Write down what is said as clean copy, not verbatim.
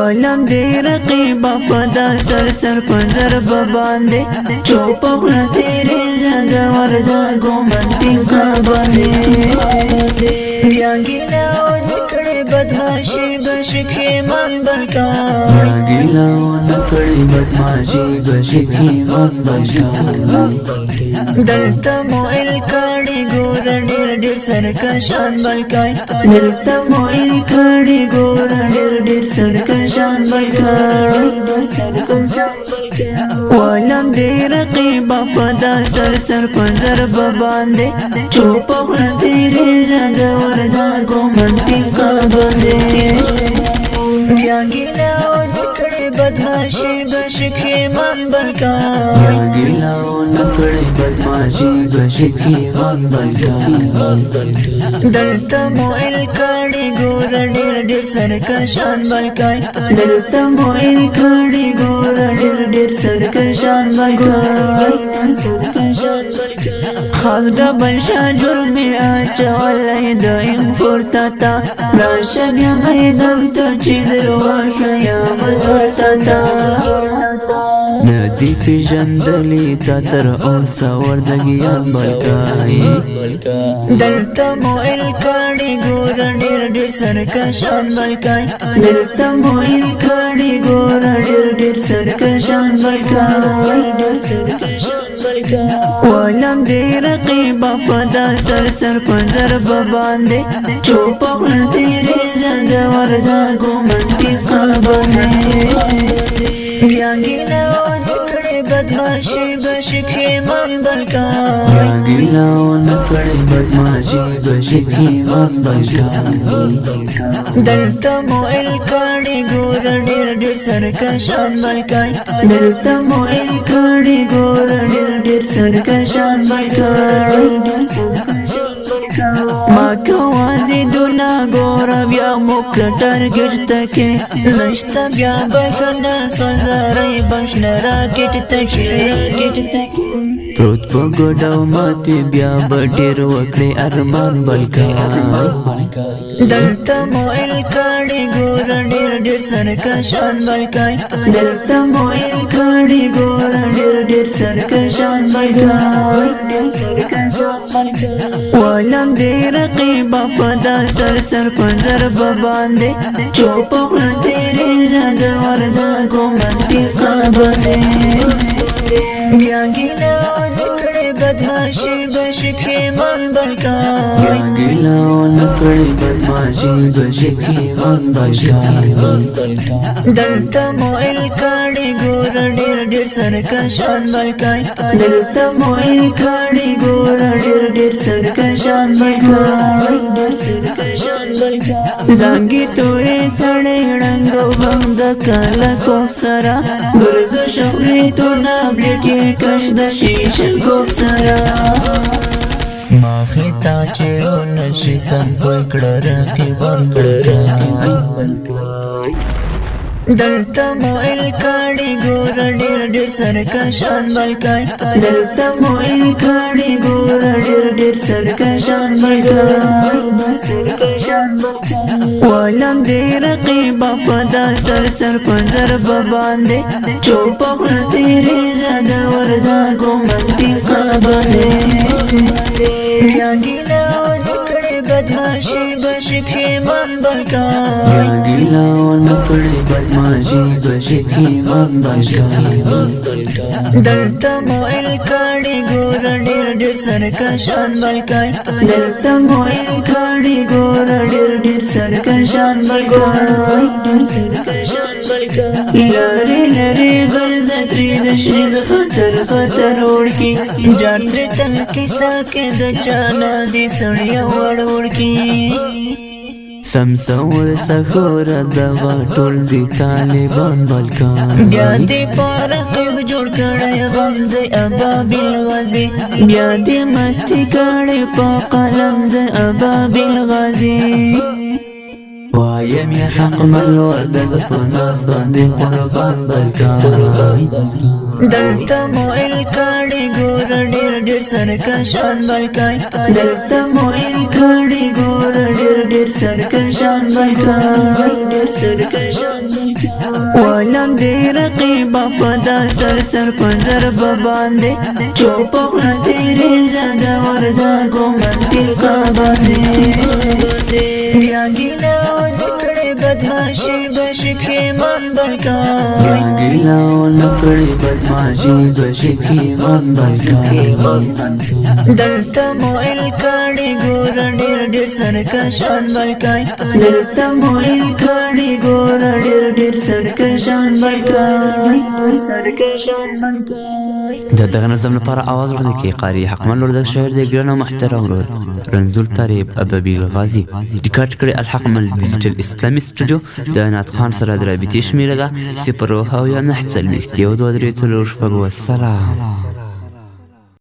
والم دی رقیبا پدا سر سر پزر بباندے چوپکنا تیرے جادا وردا گومن پینکا باندے بیانگینا ونکڑی بدماشی بشکی من بلکا بیانگینا ونکڑی بدماشی بشکی من بلکا دلتا موئل کاڑی گورا ڈیر ڈیر سرکشان بلکای دلتا موئل کاڑی گورا ڈیر ڈیر سرکشان بلکای والم دی رقیبا پدا سر سر پزر بباندے چوپکنا تیرے جادا وردا گومن پینکا باندے بیانگینا ونکڑی بدماشی بشکی من بلکا بیانگینا ونکڑی بدماشی بشکی من بلکا دلتا موئل کاڑی گورا ڈیر ڈیر سرکشان بلکای دلتا موئل کاڑی گورا ڈیر ڈیر سرکشان بلکای خاص ڈبل شا جرمی آچا والای دائم پورتاتا راشا بیا میدم تا چیدر واقع یا مزارتاتا ندی پی جندلی تا تر اوسا وردگیان بلکای دلتا موئل کاڑی گورا ڈیر ڈیر سرکشان بلکای دلتا موئل کاڑی گورا ڈیر ڈیر سرکشان بلکای والم دی رقیبا پدا سر سر پزر بباندے چوپکنا تیرے جادا وردا گومن پینکا باندے بیانگینا ونکڑی بدماشی بشکی من بلکا بیانگینا ونکڑی بدماشی بشکی من بلکا دلتا موئل کاڑی گورا ڈیر ڈیر سرکشان بلکای دلتا موئل کاڑی گورا ڈیر ڈیر سرکشان بلکای ماکا وازی دونا گورا بیا مکٹر گرتکے نشتا بیا بخنا سوزاری بمشن راکٹ تکے پروت پا گوڑاو ماتی بیا بڑیر وکڑی ارمان بلکای دلتا موئل کاڑی گورا ڈیر ڈیر سرکشان بلکای دلتا موئل کاڑی گورا ڈیر ڈیر سرکشان بلکای والم دی رقیبا پدا سر سر پزر بباندے چوپکنا تیرے جادا وردا گومن پینکا باندے بیانگینا ونکڑی بدماشی بشکی من بلکای بیانگینا ونکڑی بدماشی بشکی من بلکای دلتا موئل کاڑی گورا ڈیر ڈیر سرکشان بلکای دلتا موئل کاڑی گورا ڈیر ڈیر سرکشان بلکای زانگی توی سڑے رنگو بند کالا کو سرا گرزو شوری تو نابلیٹی کش دا شیش گوف سرا ماخی تا چیرو نشی سن پکڑ رکی بلکای دلتا موئل کاڑی گورا ڈیر ڈیر سرکشان بلکای دلتا موئل کاڑی گورا ڈیر ڈیر سرکشان بلکای والم دی رقیبا پدا سر سر پزر بباندے چوپکنا تیرے جادا وردا گومن پینکا باندے بیانگینا ونکڑی بدماشی بشکی من بلکای بیانگینا ونکڑی بدماشی بشکی من بلکای دلتا موئل کاڑی گورا ڈیر ڈیر سرکشان بلکای دلتا موئل کاڑی گورا ڈیر ڈیر سرکشان بلکای لارے لارے غرزت رید شیز خطر خطر اوڑکی جار تر تن کسا کے دچانا دی سڑیا وڑ اوڑکی سمسور سخور دوا ټول دی طالبان بلکان بیا دی پارقب جوړ کړی غم دی ابابیل غازی بیا دی مستی کړی په قلم دی ابابیل غازی وایم یا حق ملور دل په ناز باندې قربان بلکان دلتا موئل کاڑی گورا ڈیر ڈیر سرکشان بلکای دلتا موئل کاڑی گورا ڈیر ڈیر سرکشان بلکای ولم دی رقیبا پدا سر پزر ببانده چوپق نتیری زده ورده گومن تلقا بانده بیا گیلا و نکڑی بدماشی بشکی من بلکای بیا گیلا و نکڑی بدماشی بشکی من بلکای دلتا موئل کاڑی گورا ڈیر سرکشان بلکای دلتا موئل کاڑی گورا ډیر سرکشان بلکای دغه نظم لپاره आवाज ورنه کې قاری حقمن لور د شاعر دی ګران او محترم ورور رنزول طریب ابابیل غازی ریکارډ کړی الحقمل ډیجیټل اسلامي سټوډیو د نات خان سره د رابطې شمیره ده 0 او 9 والسلام